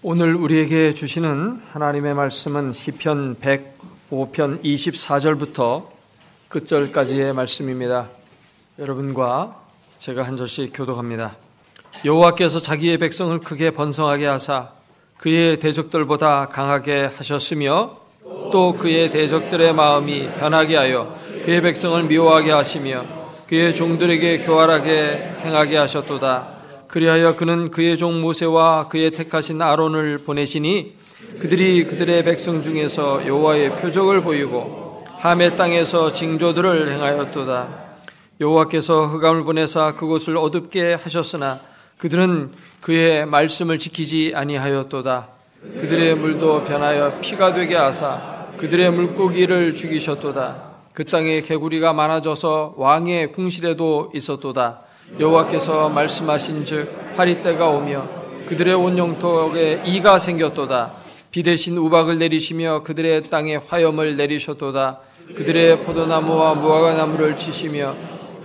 오늘 우리에게 주시는 하나님의 말씀은 시편 105편 24절부터 끝절까지의 말씀입니다. 여러분과 제가 한 절씩 교독합니다. 여호와께서 자기의 백성을 크게 번성하게 하사 그의 대적들보다 강하게 하셨으며 또 그의 대적들의 마음이 변하게 하여 그의 백성을 미워하게 하시며 그의 종들에게 교활하게 행하게 하셨도다. 그리하여 그는 그의 종 모세와 그의 택하신 아론을 보내시니 그들이 그들의 백성 중에서 여호와의 표적을 보이고 함의 땅에서 징조들을 행하였도다. 여호와께서 흑암을 보내사 그곳을 어둡게 하셨으나 그들은 그의 말씀을 지키지 아니하였도다. 그들의 물도 변하여 피가 되게 하사 그들의 물고기를 죽이셨도다. 그 땅에 개구리가 많아져서 왕의 궁실에도 있었도다. 여호와께서 말씀하신즉 파리 때가 오며 그들의 온 영토에 이가 생겼도다. 비 대신 우박을 내리시며 그들의 땅에 화염을 내리셨도다. 그들의 포도나무와 무화과나무를 치시며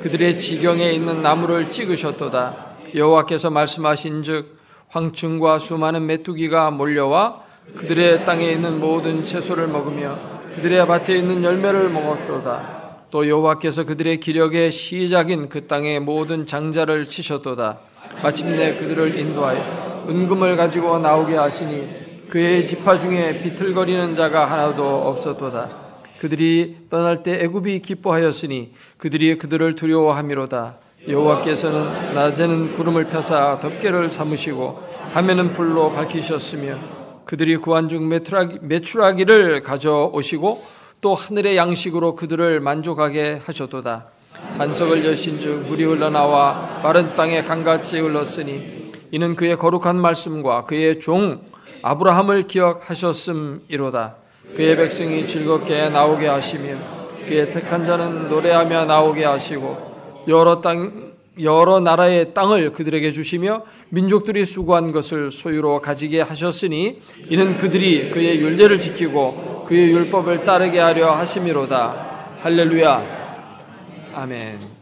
그들의 지경에 있는 나무를 찍으셨도다. 여호와께서 말씀하신즉 황충과 수많은 메뚜기가 몰려와 그들의 땅에 있는 모든 채소를 먹으며 그들의 밭에 있는 열매를 먹었도다. 또 여호와께서 그들의 기력의 시작인 그 땅의 모든 장자를 치셨도다. 마침내 그들을 인도하여 은금을 가지고 나오게 하시니 그의 지파 중에 비틀거리는 자가 하나도 없었도다. 그들이 떠날 때 애굽이 기뻐하였으니 그들이 그들을 두려워함이로다. 여호와께서는 낮에는 구름을 펴사 덮개를 삼으시고 밤에는 불로 밝히셨으며 그들이 구한 중 메추라기를 가져오시고 또 하늘의 양식으로 그들을 만족하게 하셨도다. 반석을 여신즉 물이 흘러나와 마른 땅에 강같이 흘렀으니 이는 그의 거룩한 말씀과 그의 종 아브라함을 기억하셨음이로다. 그의 백성이 즐겁게 나오게 하시며 그의 택한 자는 노래하며 나오게 하시고 여러 나라의 땅을 그들에게 주시며 민족들이 수고한 것을 소유로 가지게 하셨으니 이는 그들이 그의 율례를 지키고 그의 율법을 따르게 하려 하심이로다. 할렐루야. 아멘.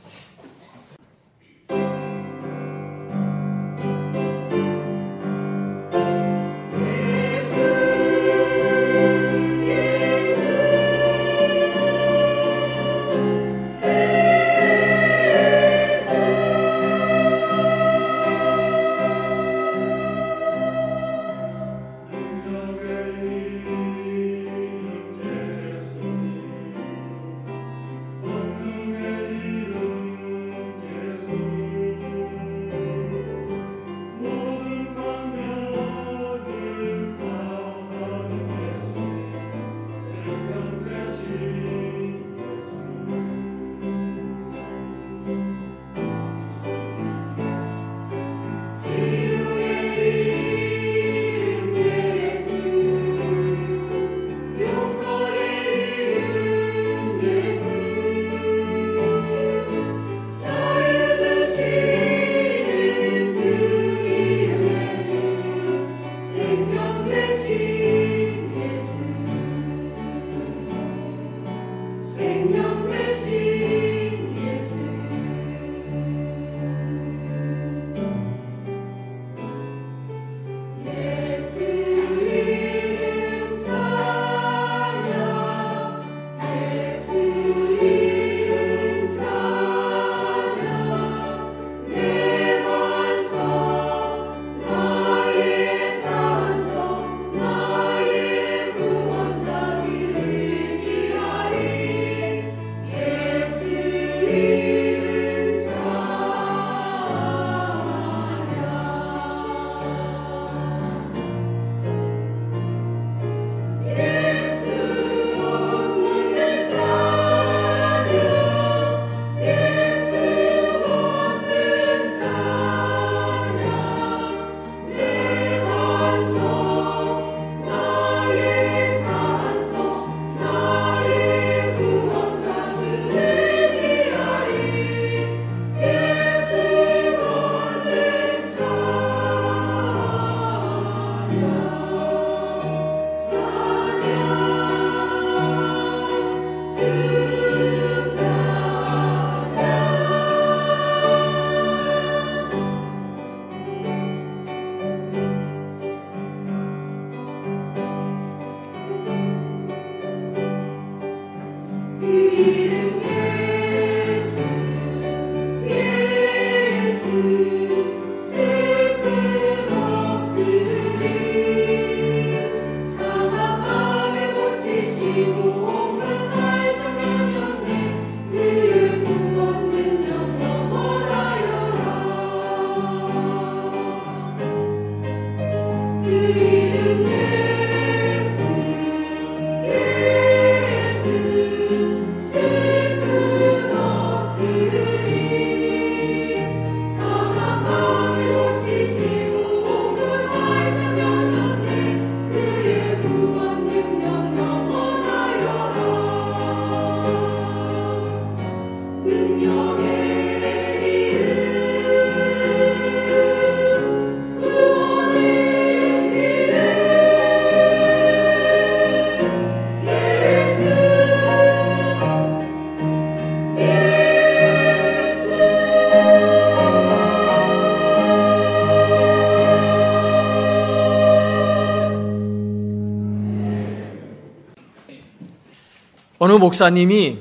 어느 목사님이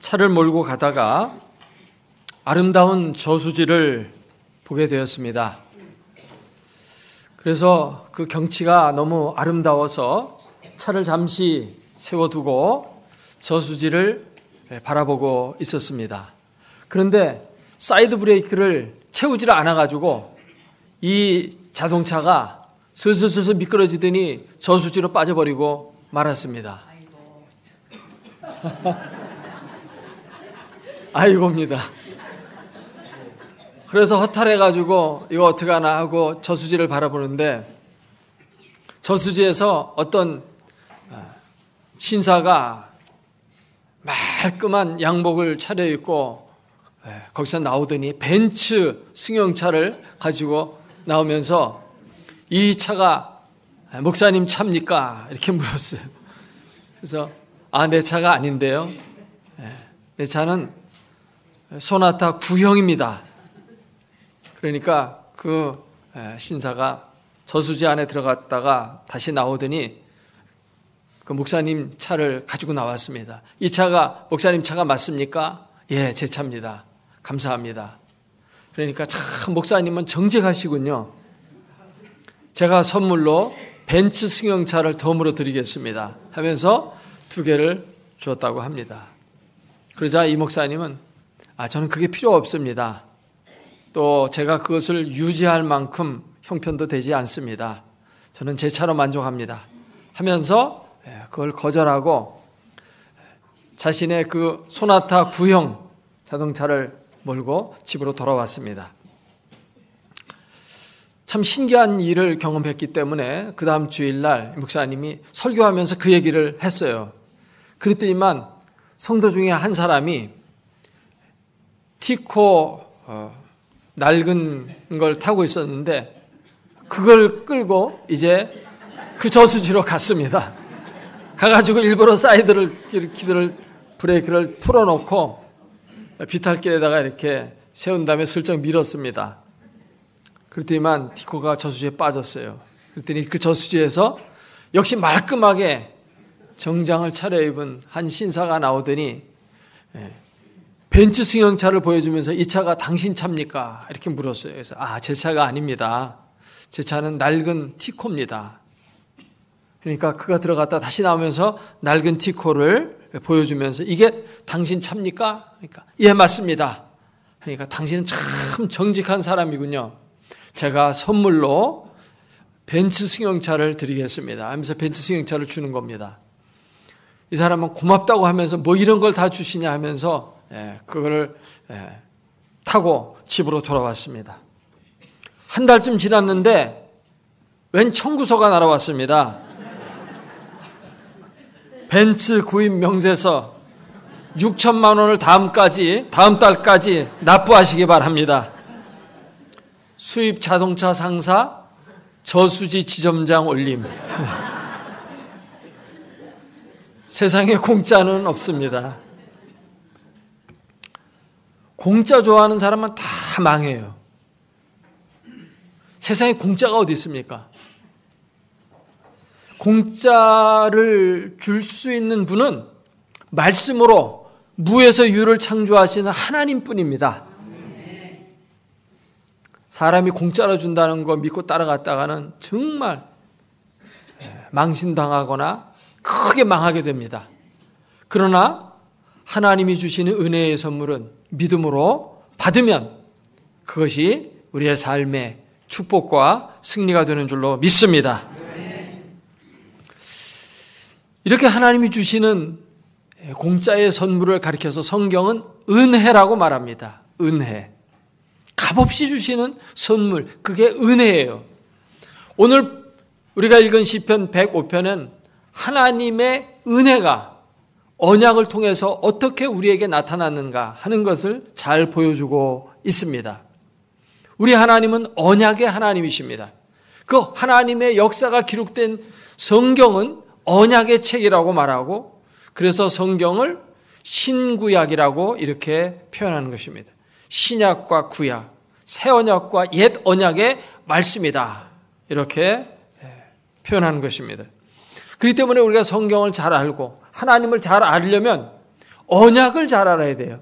차를 몰고 가다가 아름다운 저수지를 보게 되었습니다. 그래서 그 경치가 너무 아름다워서 차를 잠시 세워두고 저수지를 바라보고 있었습니다. 그런데 사이드 브레이크를 채우지를 않아가지고 이 자동차가 슬슬슬슬 미끄러지더니 저수지로 빠져버리고 말았습니다. 아이고입니다. 그래서 허탈해가지고 이거 어떡하나 하고 저수지를 바라보는데 저수지에서 어떤 신사가 말끔한 양복을 차려입고 거기서 나오더니 벤츠 승용차를 가지고 나오면서 이 차가 목사님 차입니까? 이렇게 물었어요. 그래서 내 차가 아닌데요. 내 차는 소나타 9형입니다. 그러니까 그 신사가 저수지 안에 들어갔다가 다시 나오더니 그 목사님 차를 가지고 나왔습니다. 이 차가 목사님 차가 맞습니까? 예, 제 차입니다. 감사합니다. 그러니까 참 목사님은 정직하시군요. 제가 선물로 벤츠 승용차를 덤으로 드리겠습니다 하면서 2개를 주었다고 합니다. 그러자 이 목사님은 저는 그게 필요 없습니다. 또 제가 그것을 유지할 만큼 형편도 되지 않습니다. 저는 제 차로 만족합니다 하면서 그걸 거절하고 자신의 그 소나타 9형 자동차를 몰고 집으로 돌아왔습니다. 참 신기한 일을 경험했기 때문에 그 다음 주일날 목사님이 설교하면서 그 얘기를 했어요. 그랬더니만 성도 중에 한 사람이 티코 낡은 걸 타고 있었는데 그걸 끌고 이제 그 저수지로 갔습니다. 가가지고 일부러 사이드를 브레이크를 풀어놓고 비탈길에다가 이렇게 세운 다음에 슬쩍 밀었습니다. 그랬더니만 티코가 저수지에 빠졌어요. 그랬더니 그 저수지에서 역시 말끔하게 정장을 차려입은 한 신사가 나오더니 벤츠 승용차를 보여주면서 이 차가 당신 차입니까? 이렇게 물었어요. 그래서 제 차가 아닙니다. 제 차는 낡은 티코입니다. 그러니까 그가 들어갔다 다시 나오면서 낡은 티코를 보여주면서 이게 당신 차입니까? 그러니까 예, 맞습니다. 그러니까 당신은 참 정직한 사람이군요. 제가 선물로 벤츠 승용차를 드리겠습니다 하면서 벤츠 승용차를 주는 겁니다. 이 사람은 고맙다고 하면서 뭐 이런 걸 다 주시냐 하면서 그거를 타고 집으로 돌아왔습니다. 한 달쯤 지났는데 웬 청구서가 날아왔습니다. 벤츠 구입 명세서 6천만 원을 다음 달까지 납부하시기 바랍니다. 수입 자동차 상사 저수지 지점장 올림. 세상에 공짜는 없습니다. 공짜 좋아하는 사람은 다 망해요. 세상에 공짜가 어디 있습니까? 공짜를 줄 수 있는 분은 말씀으로 무에서 유를 창조하시는 하나님뿐입니다. 사람이 공짜로 준다는 거 믿고 따라갔다가는 정말 망신당하거나 크게 망하게 됩니다. 그러나 하나님이 주시는 은혜의 선물은 믿음으로 받으면 그것이 우리의 삶의 축복과 승리가 되는 줄로 믿습니다. 이렇게 하나님이 주시는 공짜의 선물을 가리켜서 성경은 은혜라고 말합니다. 은혜. 값없이 주시는 선물, 그게 은혜예요. 오늘 우리가 읽은 시편 105편은 하나님의 은혜가 언약을 통해서 어떻게 우리에게 나타났는가 하는 것을 잘 보여주고 있습니다. 우리 하나님은 언약의 하나님이십니다. 그 하나님의 역사가 기록된 성경은 언약의 책이라고 말하고, 그래서 성경을 신구약이라고 이렇게 표현하는 것입니다. 신약과 구약, 새 언약과 옛 언약의 말씀이다, 이렇게 표현하는 것입니다. 그렇기 때문에 우리가 성경을 잘 알고 하나님을 잘 알려면 언약을 잘 알아야 돼요.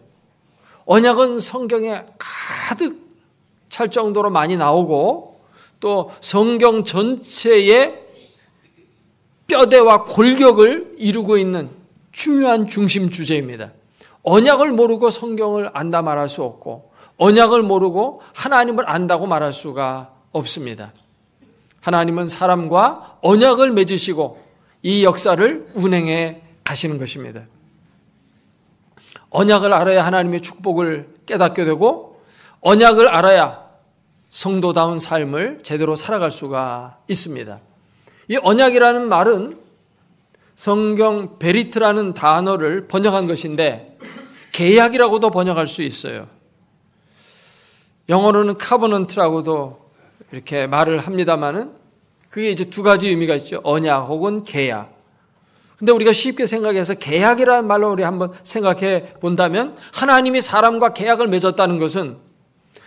언약은 성경에 가득 찰 정도로 많이 나오고, 또 성경 전체의 뼈대와 골격을 이루고 있는 중요한 중심 주제입니다. 언약을 모르고 성경을 안다 말할 수 없고, 언약을 모르고 하나님을 안다고 말할 수가 없습니다. 하나님은 사람과 언약을 맺으시고 이 역사를 운행해 가시는 것입니다. 언약을 알아야 하나님의 축복을 깨닫게 되고, 언약을 알아야 성도다운 삶을 제대로 살아갈 수가 있습니다. 이 언약이라는 말은 성경 베리트라는 단어를 번역한 것인데 계약이라고도 번역할 수 있어요. 영어로는 카버넌트라고도 이렇게 말을 합니다만은 그게 이제 두 가지 의미가 있죠. 언약 혹은 계약. 근데 우리가 쉽게 생각해서 계약이라는 말로 우리 한번 생각해 본다면, 하나님이 사람과 계약을 맺었다는 것은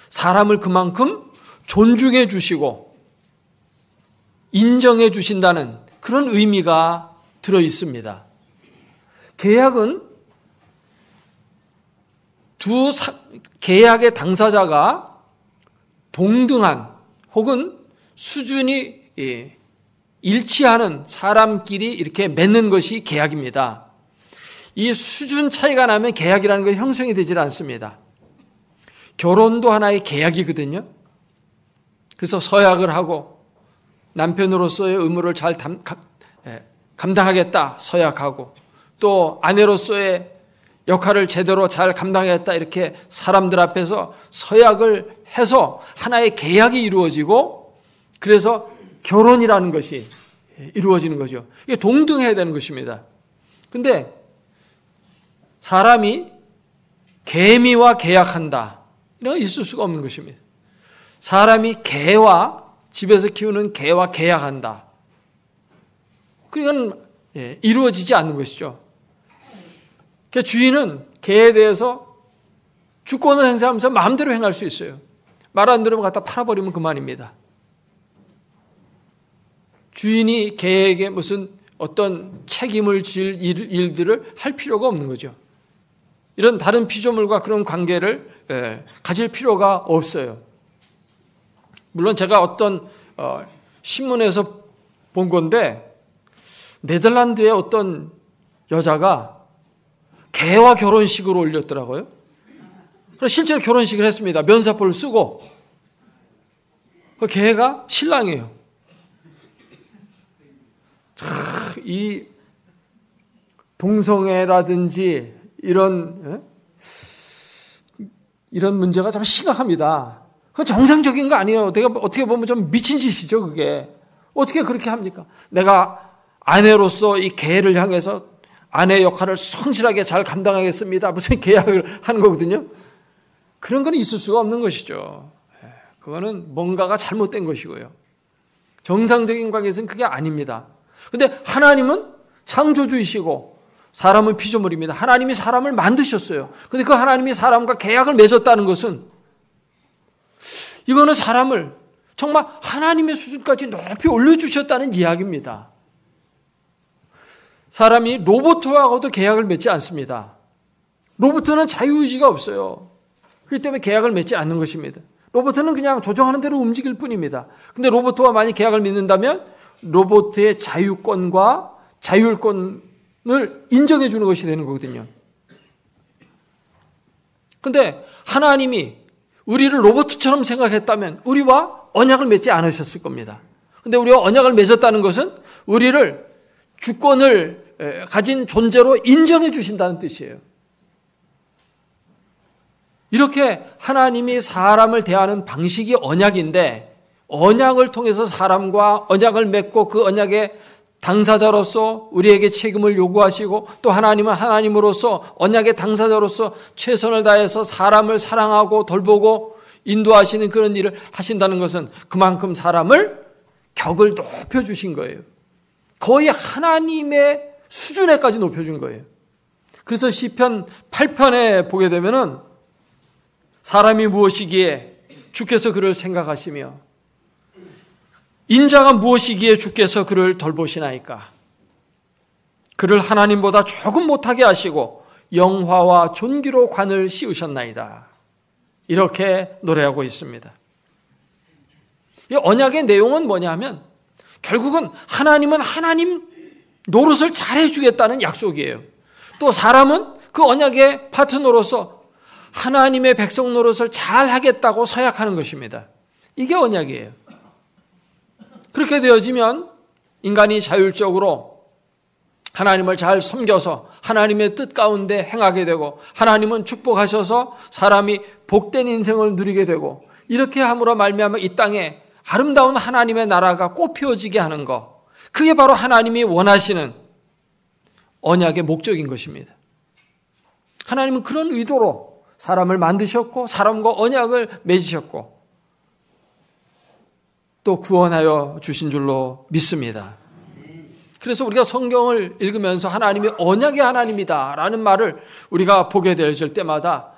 사람을 그만큼 존중해 주시고 인정해 주신다는 그런 의미가 들어 있습니다. 계약은 계약의 당사자가 동등한 혹은 수준이 일치하는 사람끼리 이렇게 맺는 것이 계약입니다. 이 수준 차이가 나면 계약이라는 건 형성이 되질 않습니다. 결혼도 하나의 계약이거든요. 그래서 서약을 하고 남편으로서의 의무를 잘 감당하겠다 서약하고, 또 아내로서의 역할을 제대로 잘 감당하겠다 이렇게 사람들 앞에서 서약을 해서 하나의 계약이 이루어지고, 그래서 결혼이라는 것이 이루어지는 거죠. 이게 동등해야 되는 것입니다. 근데 사람이 개미와 계약한다, 이런 거 있을 수가 없는 것입니다. 사람이 개와, 집에서 키우는 개와 계약한다, 그건 이루어지지 않는 것이죠. 주인은 개에 대해서 주권을 행사하면서 마음대로 행할 수 있어요. 말 안 들으면 갖다 팔아버리면 그만입니다. 주인이 개에게 무슨 어떤 책임을 질 일들을 할 필요가 없는 거죠. 이런 다른 피조물과 그런 관계를 가질 필요가 없어요. 물론 제가 어떤 신문에서 본 건데, 네덜란드의 어떤 여자가 개와 결혼식을 올렸더라고요. 그래서 실제로 결혼식을 했습니다. 면사포를 쓰고. 그 개가 신랑이에요. 이 동성애라든지 이런 문제가 참 심각합니다. 그건 정상적인 거 아니에요. 내가 어떻게 보면 좀 미친 짓이죠, 그게. 어떻게 그렇게 합니까? 내가 아내로서 이 개를 향해서 아내 역할을 성실하게 잘 감당하겠습니다, 무슨 계약을 하는 거거든요. 그런 건 있을 수가 없는 것이죠. 그거는 뭔가가 잘못된 것이고요. 정상적인 관계에서는 그게 아닙니다. 그런데 하나님은 창조주이시고 사람은 피조물입니다. 하나님이 사람을 만드셨어요. 그런데 그 하나님이 사람과 계약을 맺었다는 것은, 이거는 사람을 정말 하나님의 수준까지 높이 올려주셨다는 이야기입니다. 사람이 로봇하고도 계약을 맺지 않습니다. 로봇은 자유의지가 없어요. 그렇기 때문에 계약을 맺지 않는 것입니다. 로봇은 그냥 조종하는 대로 움직일 뿐입니다. 근데 로봇과 만약 계약을 맺는다면 로봇의 자유권과 자율권을 인정해 주는 것이 되는 거거든요. 근데 하나님이 우리를 로봇처럼 생각했다면 우리와 언약을 맺지 않으셨을 겁니다. 근데 우리가 언약을 맺었다는 것은 우리를 주권을 가진 존재로 인정해 주신다는 뜻이에요. 이렇게 하나님이 사람을 대하는 방식이 언약인데, 언약을 통해서 사람과 언약을 맺고 그 언약의 당사자로서 우리에게 책임을 요구하시고, 또 하나님은 하나님으로서 언약의 당사자로서 최선을 다해서 사람을 사랑하고 돌보고 인도하시는 그런 일을 하신다는 것은 그만큼 사람을 격을 높여주신 거예요. 거의 하나님의 수준에까지 높여준 거예요. 그래서 시편 8편에 보게 되면은 사람이 무엇이기에 주께서 그를 생각하시며 인자가 무엇이기에 주께서 그를 돌보시나이까. 그를 하나님보다 조금 못하게 하시고 영화와 존귀로 관을 씌우셨나이다. 이렇게 노래하고 있습니다. 이 언약의 내용은 뭐냐면 결국은 하나님은 하나님 노릇을 잘해주겠다는 약속이에요. 또 사람은 그 언약의 파트너로서 하나님의 백성 노릇을 잘하겠다고 서약하는 것입니다. 이게 언약이에요. 그렇게 되어지면 인간이 자율적으로 하나님을 잘 섬겨서 하나님의 뜻 가운데 행하게 되고, 하나님은 축복하셔서 사람이 복된 인생을 누리게 되고, 이렇게 함으로 말미암아 이 땅에 아름다운 하나님의 나라가 꽃피워지게 하는 것, 그게 바로 하나님이 원하시는 언약의 목적인 것입니다. 하나님은 그런 의도로 사람을 만드셨고 사람과 언약을 맺으셨고 또 구원하여 주신 줄로 믿습니다. 그래서 우리가 성경을 읽으면서 하나님이 언약의 하나님이다 라는 말을 우리가 보게 될 때마다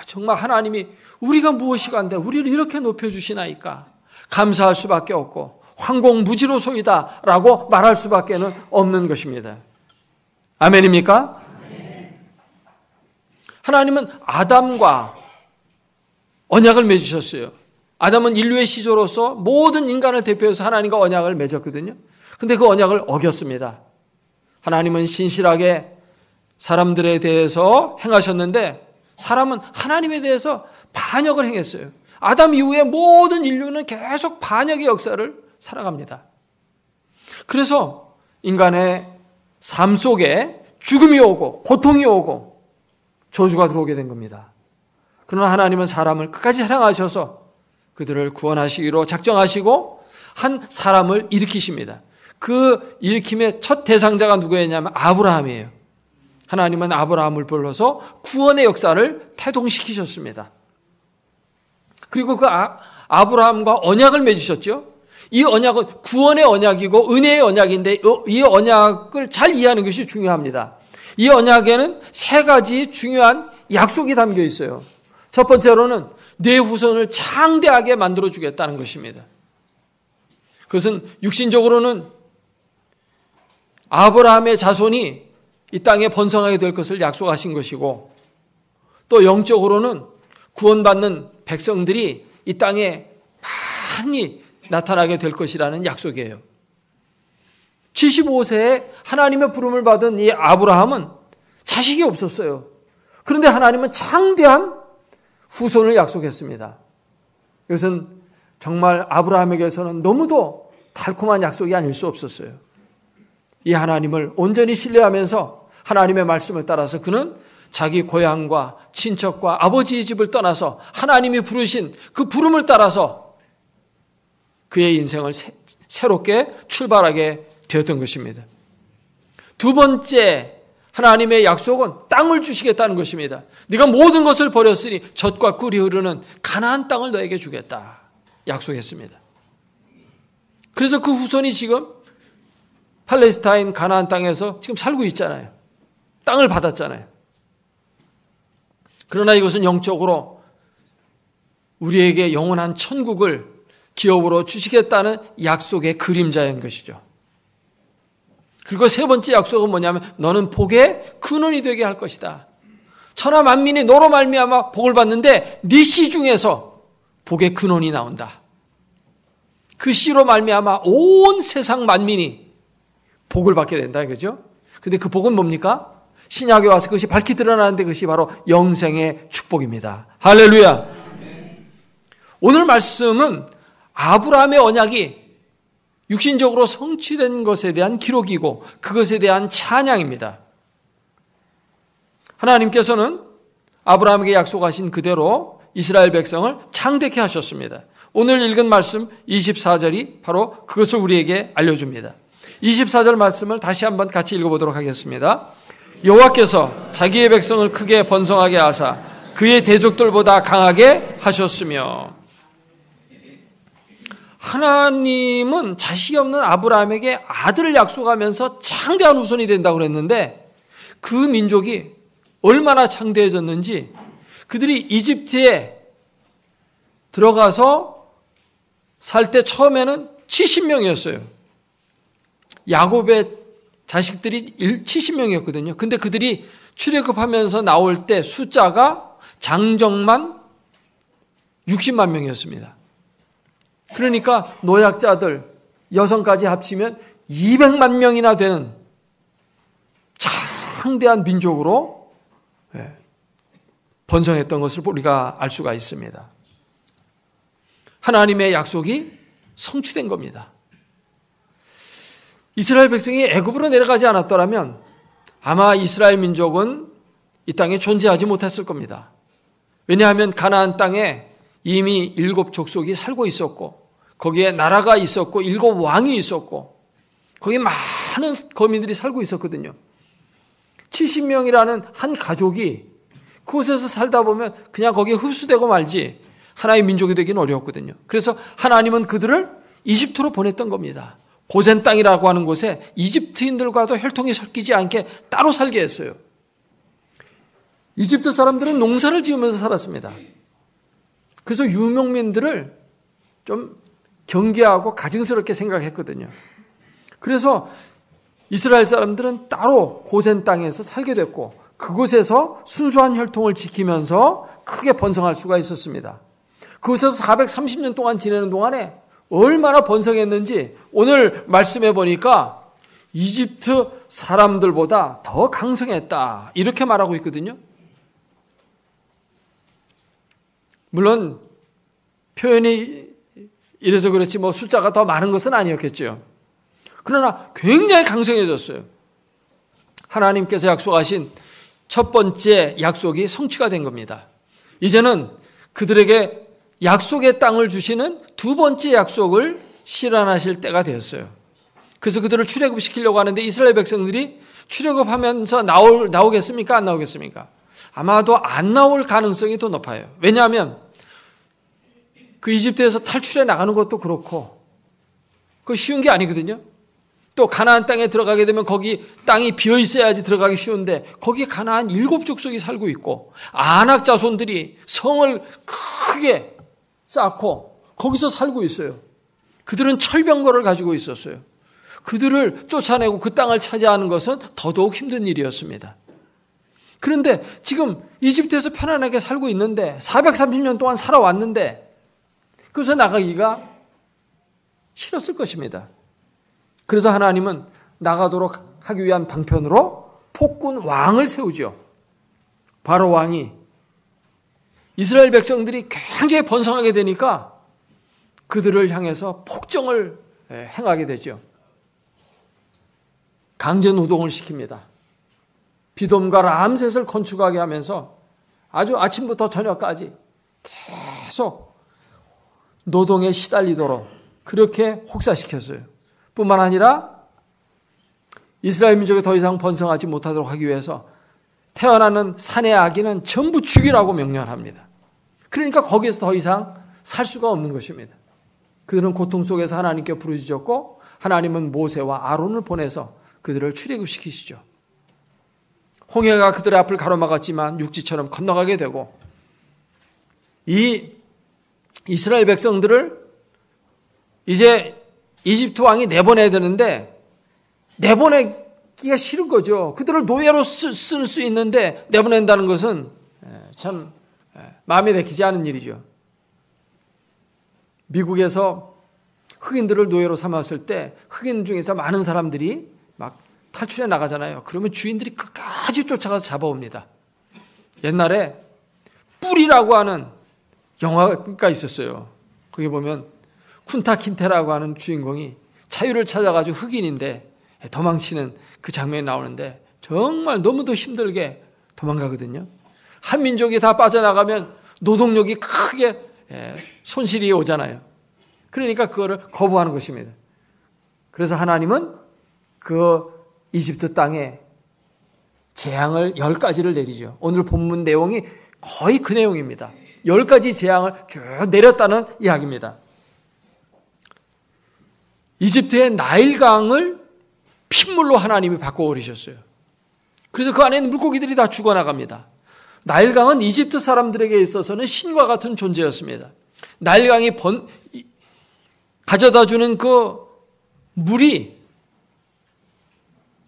정말 하나님이 우리가 무엇이간데 우리를 이렇게 높여주시나이까 감사할 수밖에 없고 황공무지로소이다 라고 말할 수밖에 없는 것입니다. 아멘입니까? 하나님은 아담과 언약을 맺으셨어요. 아담은 인류의 시조로서 모든 인간을 대표해서 하나님과 언약을 맺었거든요. 근데 그 언약을 어겼습니다. 하나님은 신실하게 사람들에 대해서 행하셨는데 사람은 하나님에 대해서 반역을 행했어요. 아담 이후에 모든 인류는 계속 반역의 역사를 살아갑니다. 그래서 인간의 삶 속에 죽음이 오고 고통이 오고 저주가 들어오게 된 겁니다. 그러나 하나님은 사람을 끝까지 사랑하셔서 그들을 구원하시기로 작정하시고 한 사람을 일으키십니다. 그 일으킴의 첫 대상자가 누구였냐면 아브라함이에요. 하나님은 아브라함을 불러서 구원의 역사를 태동시키셨습니다. 그리고 그 아브라함과 언약을 맺으셨죠. 이 언약은 구원의 언약이고 은혜의 언약인데 이 언약을 잘 이해하는 것이 중요합니다. 이 언약에는 세 가지 중요한 약속이 담겨 있어요. 첫 번째로는 내 후손을 장대하게 만들어 주겠다는 것입니다. 그것은 육신적으로는 아브라함의 자손이 이 땅에 번성하게 될 것을 약속하신 것이고, 또 영적으로는 구원받는 백성들이 이 땅에 많이 나타나게 될 것이라는 약속이에요. 75세에 하나님의 부름을 받은 이 아브라함은 자식이 없었어요. 그런데 하나님은 장대한 후손을 약속했습니다. 이것은 정말 아브라함에게서는 너무도 달콤한 약속이 아닐 수 없었어요. 이 하나님을 온전히 신뢰하면서 하나님의 말씀을 따라서 그는 자기 고향과 친척과 아버지의 집을 떠나서 하나님이 부르신 그 부름을 따라서 그의 인생을 새롭게 출발하게 되었던 것입니다. 두 번째 하나님의 약속은 땅을 주시겠다는 것입니다. 네가 모든 것을 버렸으니 젖과 꿀이 흐르는 가나안 땅을 너에게 주겠다 약속했습니다. 그래서 그 후손이 지금 팔레스타인 가나안 땅에서 지금 살고 있잖아요. 땅을 받았잖아요. 그러나 이것은 영적으로 우리에게 영원한 천국을 기업으로 주시겠다는 약속의 그림자인 것이죠. 그리고 세 번째 약속은 뭐냐면 너는 복의 근원이 되게 할 것이다. 천하 만민이 너로 말미암아 복을 받는데 네 씨 중에서 복의 근원이 나온다. 그 씨로 말미암아 온 세상 만민이 복을 받게 된다 이거죠. 근데 그 복은 뭡니까? 신약에 와서 그것이 밝히 드러나는데 그것이 바로 영생의 축복입니다. 할렐루야. 오늘 말씀은 아브라함의 언약이 육신적으로 성취된 것에 대한 기록이고 그것에 대한 찬양입니다. 하나님께서는 아브라함에게 약속하신 그대로 이스라엘 백성을 창대케 하셨습니다. 오늘 읽은 말씀 24절이 바로 그것을 우리에게 알려줍니다. 24절 말씀을 다시 한번 같이 읽어보도록 하겠습니다. 여호와께서 자기의 백성을 크게 번성하게 하사 그의 대적들보다 강하게 하셨으며, 하나님은 자식이 없는 아브라함에게 아들을 약속하면서 창대한 후손이 된다고 그랬는데 그 민족이 얼마나 창대해졌는지, 그들이 이집트에 들어가서 살 때 처음에는 70명이었어요. 야곱의 자식들이 70명이었거든요. 근데 그들이 출애굽하면서 나올 때 숫자가 장정만 60만 명이었습니다. 그러니까 노약자들, 여성까지 합치면 200만 명이나 되는 창대한 민족으로 번성했던 것을 우리가 알 수가 있습니다. 하나님의 약속이 성취된 겁니다. 이스라엘 백성이 애굽으로 내려가지 않았더라면 아마 이스라엘 민족은 이 땅에 존재하지 못했을 겁니다. 왜냐하면 가나안 땅에 이미 7 족속이 살고 있었고 거기에 나라가 있었고 7 왕이 있었고 거기에 많은 거민들이 살고 있었거든요. 70명이라는 한 가족이 그곳에서 살다 보면 그냥 거기에 흡수되고 말지 하나의 민족이 되기는 어려웠거든요. 그래서 하나님은 그들을 이집트로 보냈던 겁니다. 고센 땅이라고 하는 곳에 이집트인들과도 혈통이 섞이지 않게 따로 살게 했어요. 이집트 사람들은 농사를 지으면서 살았습니다. 그래서 유목민들을 좀 경계하고 가증스럽게 생각했거든요. 그래서 이스라엘 사람들은 따로 고센 땅에서 살게 됐고 그곳에서 순수한 혈통을 지키면서 크게 번성할 수가 있었습니다. 그곳에서 430년 동안 지내는 동안에 얼마나 번성했는지 오늘 말씀해 보니까 이집트 사람들보다 더 강성했다 이렇게 말하고 있거든요. 물론 표현이 이래서 그렇지 뭐 숫자가 더 많은 것은 아니었겠죠. 그러나 굉장히 강성해졌어요. 하나님께서 약속하신 첫 번째 약속이 성취가 된 겁니다. 이제는 그들에게 약속의 땅을 주시는 두 번째 약속을 실현하실 때가 되었어요. 그래서 그들을 출애굽시키려고 하는데 이스라엘 백성들이 출애굽하면서 나오겠습니까? 안 나오겠습니까? 아마도 안 나올 가능성이 더 높아요. 왜냐하면 그 이집트에서 탈출해 나가는 것도 그렇고 그거 쉬운 게 아니거든요. 또 가나안 땅에 들어가게 되면 거기 땅이 비어 있어야지 들어가기 쉬운데 거기에 가나안 7 족속이 살고 있고 아낙 자손들이 성을 크게 쌓고 거기서 살고 있어요. 그들은 철병거를 가지고 있었어요. 그들을 쫓아내고 그 땅을 차지하는 것은 더더욱 힘든 일이었습니다. 그런데 지금 이집트에서 편안하게 살고 있는데 430년 동안 살아왔는데 그래서 나가기가 싫었을 것입니다. 그래서 하나님은 나가도록 하기 위한 방편으로 폭군 왕을 세우죠. 바로 왕이 이스라엘 백성들이 굉장히 번성하게 되니까 그들을 향해서 폭정을 행하게 되죠. 강제노동을 시킵니다. 비돔과 람셋을 건축하게 하면서 아주 아침부터 저녁까지 계속 노동에 시달리도록 그렇게 혹사시켰어요. 뿐만 아니라 이스라엘 민족이 더 이상 번성하지 못하도록 하기 위해서 태어나는 사내 아기는 전부 죽이라고 명령합니다. 그러니까 거기에서 더 이상 살 수가 없는 것입니다. 그들은 고통 속에서 하나님께 부르짖었고 하나님은 모세와 아론을 보내서 그들을 출애굽시키시죠. 홍해가 그들의 앞을 가로막았지만 육지처럼 건너가게 되고 이 이스라엘 백성들을 이제 이집트 왕이 내보내야 되는데 내보내기가 싫은 거죠. 그들을 노예로 쓸 수 있는데 내보낸다는 것은 참 마음에 내키지 않은 일이죠. 미국에서 흑인들을 노예로 삼았을 때 흑인 중에서 많은 사람들이 막 탈출해 나가잖아요. 그러면 주인들이 끝까지 쫓아가서 잡아옵니다. 옛날에 뿔이라고 하는 영화가 있었어요. 거기 보면 쿤타킨테라고 하는 주인공이 자유를 찾아가지고 흑인인데 도망치는 그 장면이 나오는데 정말 너무도 힘들게 도망가거든요. 한 민족이 다 빠져나가면 노동력이 크게 손실이 오잖아요. 그러니까 그거를 거부하는 것입니다. 그래서 하나님은 그 이집트 땅에 재앙을 10가지를 내리죠. 오늘 본문 내용이 거의 그 내용입니다. 10가지 재앙을 쭉 내렸다는 이야기입니다. 이집트의 나일강을 핏물로 하나님이 바꿔버리셨어요. 그래서 그 안에 있는 물고기들이 다 죽어나갑니다. 나일강은 이집트 사람들에게 있어서는 신과 같은 존재였습니다. 나일강이 가져다주는 그 물이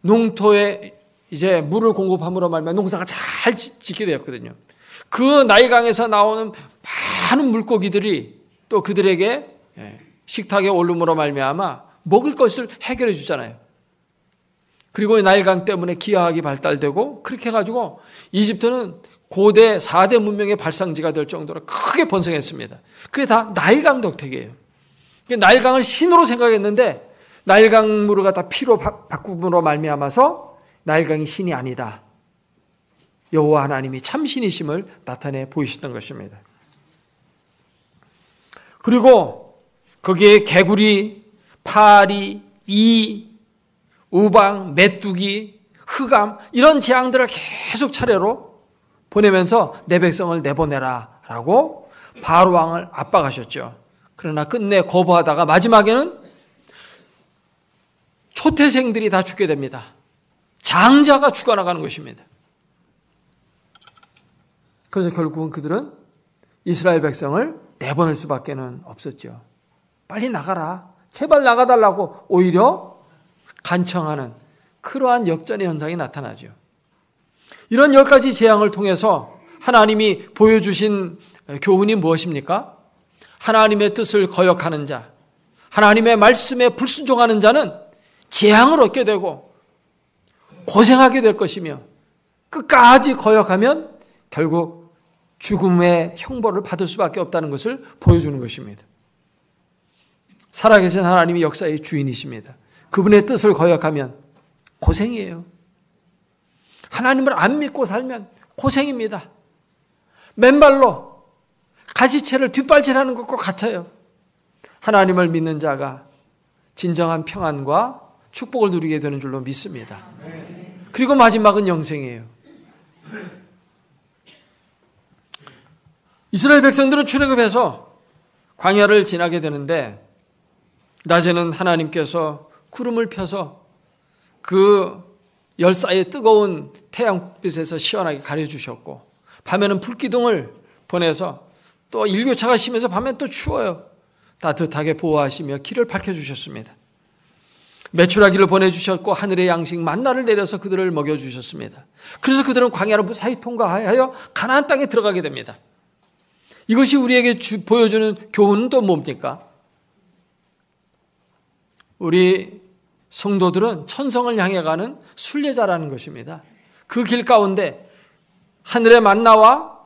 농토에 이제 물을 공급함으로 말미암아 농사가 잘 짓게 되었거든요. 그 나일강에서 나오는 많은 물고기들이 또 그들에게 식탁에 오름으로 말미암아 먹을 것을 해결해 주잖아요. 그리고 나일강 때문에 기하학이 발달되고 그렇게 해가지고 이집트는 고대 4대 문명의 발상지가 될 정도로 크게 번성했습니다. 그게 다 나일강 덕택이에요. 나일강을 신으로 생각했는데 나일강 물을 갖다 피로 바꿈으로 말미암아서 나일강이 신이 아니다. 여호와 하나님이 참 신이심을 나타내 보이셨던 것입니다. 그리고 거기에 개구리, 파리, 이, 우방, 메뚜기, 흑암 이런 재앙들을 계속 차례로 보내면서 내 백성을 내보내라 라고 바로 왕을 압박하셨죠. 그러나 끝내 거부하다가 마지막에는 초태생들이 다 죽게 됩니다. 장자가 죽어나가는 것입니다. 그래서 결국은 그들은 이스라엘 백성을 내보낼 수밖에 없었죠. 빨리 나가라. 제발 나가달라고 오히려 간청하는 그러한 역전의 현상이 나타나죠. 이런 10가지 재앙을 통해서 하나님이 보여주신 교훈이 무엇입니까? 하나님의 뜻을 거역하는 자, 하나님의 말씀에 불순종하는 자는 재앙을 얻게 되고 고생하게 될 것이며 끝까지 거역하면 결국 죽음의 형벌을 받을 수밖에 없다는 것을 보여주는 것입니다. 살아계신 하나님이 역사의 주인이십니다. 그분의 뜻을 거역하면 고생이에요. 하나님을 안 믿고 살면 고생입니다. 맨발로 가시채를 뒷발질하는 것과 같아요. 하나님을 믿는 자가 진정한 평안과 축복을 누리게 되는 줄로 믿습니다. 그리고 마지막은 영생이에요. 이스라엘 백성들은 출애굽해서 광야를 지나게 되는데 낮에는 하나님께서 구름을 펴서 그 열사의 뜨거운 태양빛에서 시원하게 가려주셨고 밤에는 불기둥을 보내서 또 일교차가 심해서 밤엔 또 추워요. 따뜻하게 보호하시며 길을 밝혀주셨습니다. 메추라기를 보내주셨고 하늘의 양식 만나를 내려서 그들을 먹여주셨습니다. 그래서 그들은 광야를 무사히 통과하여 가나안 땅에 들어가게 됩니다. 이것이 우리에게 보여주는 교훈은 또 뭡니까? 우리 성도들은 천성을 향해 가는 순례자라는 것입니다. 그 길 가운데 하늘의 만나와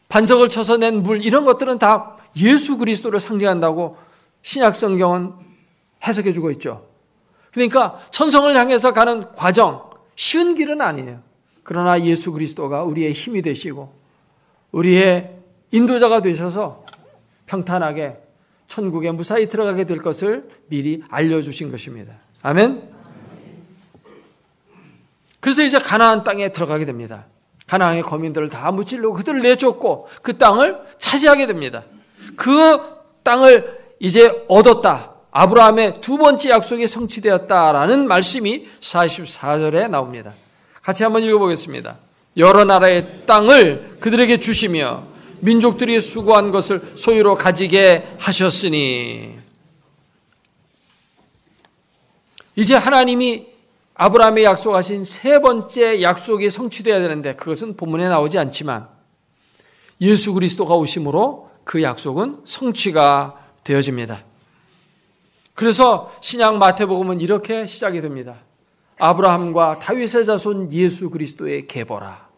반석을 쳐서 낸 물 이런 것들은 다 예수 그리스도를 상징한다고 신약 성경은 해석해 주고 있죠. 그러니까 천성을 향해서 가는 과정 쉬운 길은 아니에요. 그러나 예수 그리스도가 우리의 힘이 되시고 우리의 인도자가 되셔서 평탄하게 천국에 무사히 들어가게 될 것을 미리 알려주신 것입니다. 아멘. 그래서 이제 가나안 땅에 들어가게 됩니다. 가나안의 거민들을 다 무찌르고 그들을 내쫓고 그 땅을 차지하게 됩니다. 그 땅을 이제 얻었다. 아브라함의 두 번째 약속이 성취되었다라는 말씀이 44절에 나옵니다. 같이 한번 읽어보겠습니다. 여러 나라의 땅을 그들에게 주시며 민족들이 수고한 것을 소유로 가지게 하셨으니 이제 하나님이 아브라함에 약속하신 세 번째 약속이 성취되어야 되는데 그것은 본문에 나오지 않지만 예수 그리스도가 오심으로 그 약속은 성취가 되어집니다. 그래서 신약 마태복음은 이렇게 시작이 됩니다. 아브라함과 다윗의 자손 예수 그리스도의 계보라.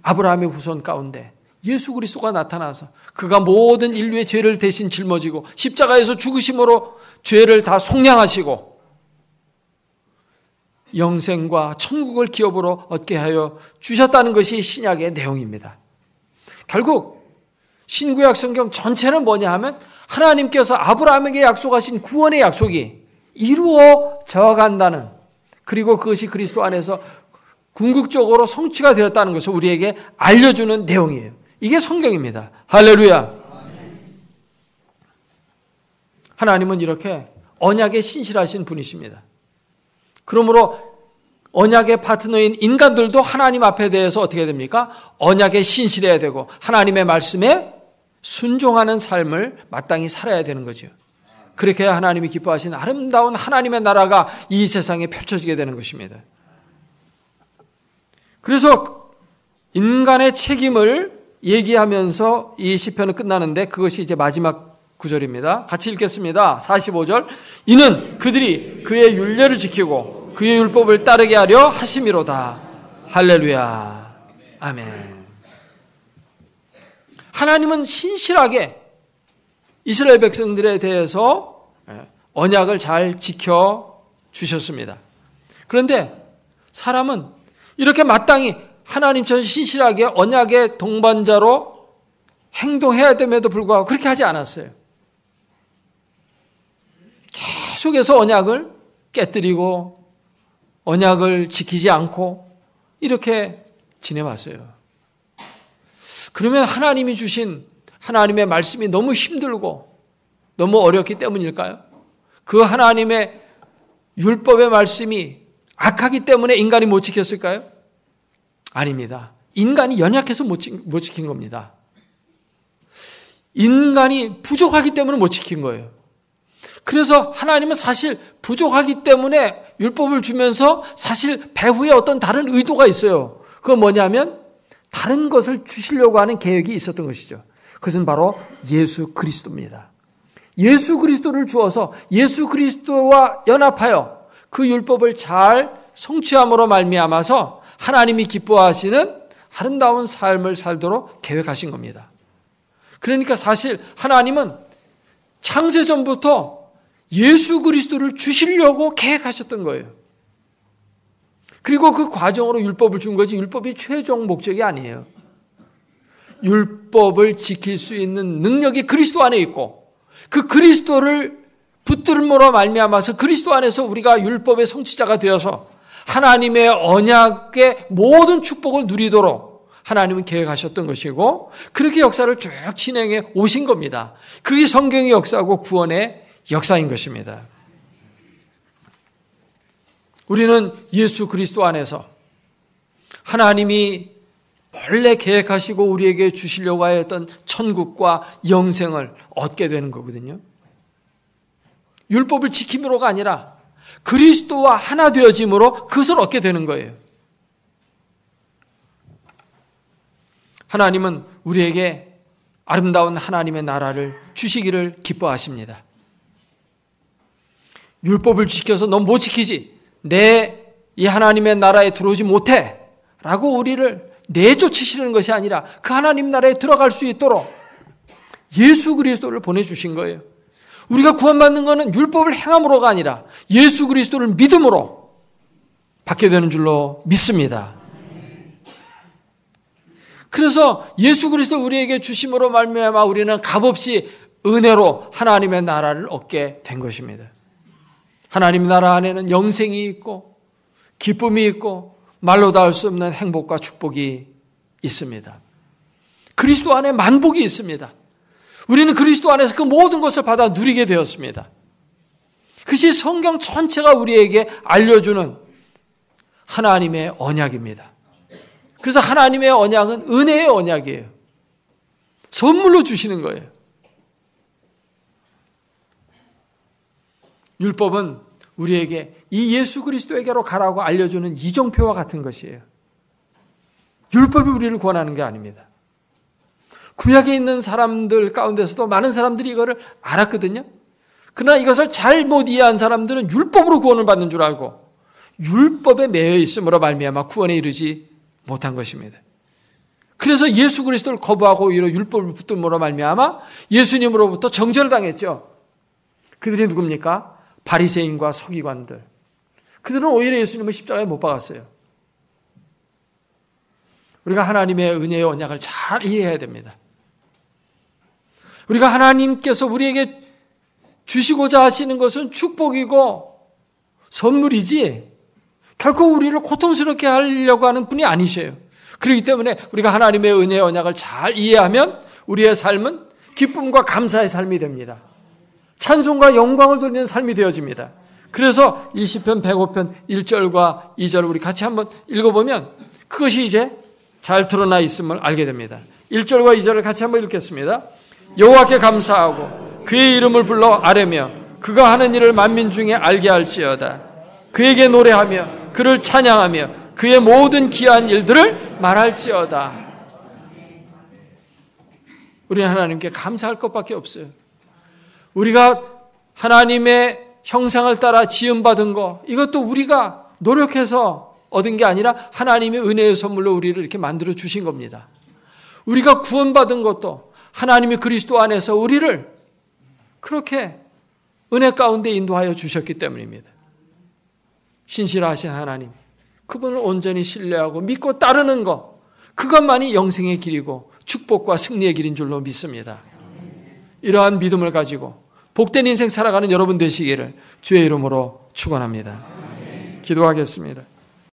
아브라함의 후손 가운데 예수 그리스도가 나타나서 그가 모든 인류의 죄를 대신 짊어지고 십자가에서 죽으심으로 죄를 다 속량하시고 영생과 천국을 기업으로 얻게 하여 주셨다는 것이 신약의 내용입니다. 결국 신구약 성경 전체는 뭐냐 하면 하나님께서 아브라함에게 약속하신 구원의 약속이 이루어져 간다는, 그리고 그것이 그리스도 안에서 궁극적으로 성취가 되었다는 것을 우리에게 알려주는 내용이에요. 이게 성경입니다. 할렐루야. 하나님은 이렇게 언약에 신실하신 분이십니다. 그러므로 언약의 파트너인 인간들도 하나님 앞에 대해서 어떻게 됩니까? 언약에 신실해야 되고 하나님의 말씀에 순종하는 삶을 마땅히 살아야 되는 거죠. 그렇게 해야 하나님이 기뻐하신 아름다운 하나님의 나라가 이 세상에 펼쳐지게 되는 것입니다. 그래서 인간의 책임을 얘기하면서 이 시편은 끝나는데 그것이 이제 마지막 구절입니다. 같이 읽겠습니다. 45절. 이는 그들이 그의 율례를 지키고 그의 율법을 따르게 하려 하심이로다. 할렐루야. 아멘. 하나님은 신실하게 이스라엘 백성들에 대해서 언약을 잘 지켜주셨습니다. 그런데 사람은 이렇게 마땅히 하나님처럼 신실하게 언약의 동반자로 행동해야 됨에도 불구하고 그렇게 하지 않았어요. 계속해서 언약을 깨뜨리고 언약을 지키지 않고 이렇게 지내왔어요. 그러면 하나님이 주신 하나님의 말씀이 너무 힘들고 너무 어렵기 때문일까요? 그 하나님의 율법의 말씀이 악하기 때문에 인간이 못 지켰을까요? 아닙니다. 인간이 연약해서 못 지킨 겁니다. 인간이 부족하기 때문에 못 지킨 거예요. 그래서 하나님은 사실 부족하기 때문에 율법을 주면서 사실 배후에 어떤 다른 의도가 있어요. 그건 뭐냐면 다른 것을 주시려고 하는 계획이 있었던 것이죠. 그것은 바로 예수 그리스도입니다. 예수 그리스도를 주어서 예수 그리스도와 연합하여 그 율법을 잘 성취함으로 말미암아서 하나님이 기뻐하시는 아름다운 삶을 살도록 계획하신 겁니다. 그러니까 사실 하나님은 창세전부터 예수 그리스도를 주시려고 계획하셨던 거예요. 그리고 그 과정으로 율법을 준 거지 율법이 최종 목적이 아니에요. 율법을 지킬 수 있는 능력이 그리스도 안에 있고 그 그리스도를 붙들므로 말미암아서 그리스도 안에서 우리가 율법의 성취자가 되어서 하나님의 언약의 모든 축복을 누리도록 하나님은 계획하셨던 것이고 그렇게 역사를 쭉 진행해 오신 겁니다. 그게 성경의 역사고 구원의 역사인 것입니다. 우리는 예수 그리스도 안에서 하나님이 원래 계획하시고 우리에게 주시려고 하였던 천국과 영생을 얻게 되는 거거든요. 율법을 지킴으로가 아니라 그리스도와 하나 되어짐으로 그것을 얻게 되는 거예요. 하나님은 우리에게 아름다운 하나님의 나라를 주시기를 기뻐하십니다. 율법을 지켜서 넌 못 지키지. 내 이 하나님의 나라에 들어오지 못해. 라고 우리를 내쫓으시는 것이 아니라 그 하나님 나라에 들어갈 수 있도록 예수 그리스도를 보내주신 거예요. 우리가 구원받는 것은 율법을 행함으로가 아니라 예수 그리스도를 믿음으로 받게 되는 줄로 믿습니다. 그래서 예수 그리스도 우리에게 주심으로 말미암아 우리는 값없이 은혜로 하나님의 나라를 얻게 된 것입니다. 하나님 나라 안에는 영생이 있고 기쁨이 있고 말로 닿을 수 없는 행복과 축복이 있습니다. 그리스도 안에 만복이 있습니다. 우리는 그리스도 안에서 그 모든 것을 받아 누리게 되었습니다. 그것이 성경 전체가 우리에게 알려주는 하나님의 언약입니다. 그래서 하나님의 언약은 은혜의 언약이에요. 선물로 주시는 거예요. 율법은 우리에게 이 예수 그리스도에게로 가라고 알려주는 이정표와 같은 것이에요. 율법이 우리를 권하는 게 아닙니다. 구약에 있는 사람들 가운데서도 많은 사람들이 이거를 알았거든요. 그러나 이것을 잘못 이해한 사람들은 율법으로 구원을 받는 줄 알고 율법에 매여 있음으로 말미암아 구원에 이르지 못한 것입니다. 그래서 예수 그리스도를 거부하고 오히려 율법을 붙들므로 말미암아 예수님으로부터 정죄를 당했죠. 그들이 누굽니까? 바리새인과 서기관들. 그들은 오히려 예수님을 십자가에 못 박았어요. 우리가 하나님의 은혜의 언약을 잘 이해해야 됩니다. 우리가 하나님께서 우리에게 주시고자 하시는 것은 축복이고 선물이지 결코 우리를 고통스럽게 하려고 하는 분이 아니셔요. 그렇기 때문에 우리가 하나님의 은혜의 언약을 잘 이해하면 우리의 삶은 기쁨과 감사의 삶이 됩니다. 찬송과 영광을 돌리는 삶이 되어집니다. 그래서 이 시편 105편 1절과 2절을 우리 같이 한번 읽어보면 그것이 이제 잘 드러나 있음을 알게 됩니다. 1절과 2절을 같이 한번 읽겠습니다. 여호와께 감사하고 그의 이름을 불러 아뢰며 그가 하는 일을 만민 중에 알게 할지어다. 그에게 노래하며 그를 찬양하며 그의 모든 기이한 일들을 말할지어다. 우리는 하나님께 감사할 것밖에 없어요. 우리가 하나님의 형상을 따라 지음받은 것, 이것도 우리가 노력해서 얻은 게 아니라 하나님의 은혜의 선물로 우리를 이렇게 만들어 주신 겁니다. 우리가 구원받은 것도 하나님이 그리스도 안에서 우리를 그렇게 은혜 가운데 인도하여 주셨기 때문입니다. 신실하신 하나님, 그분을 온전히 신뢰하고 믿고 따르는 것, 그것만이 영생의 길이고 축복과 승리의 길인 줄로 믿습니다. 이러한 믿음을 가지고 복된 인생 살아가는 여러분 되시기를 주의 이름으로 축원합니다. 기도하겠습니다.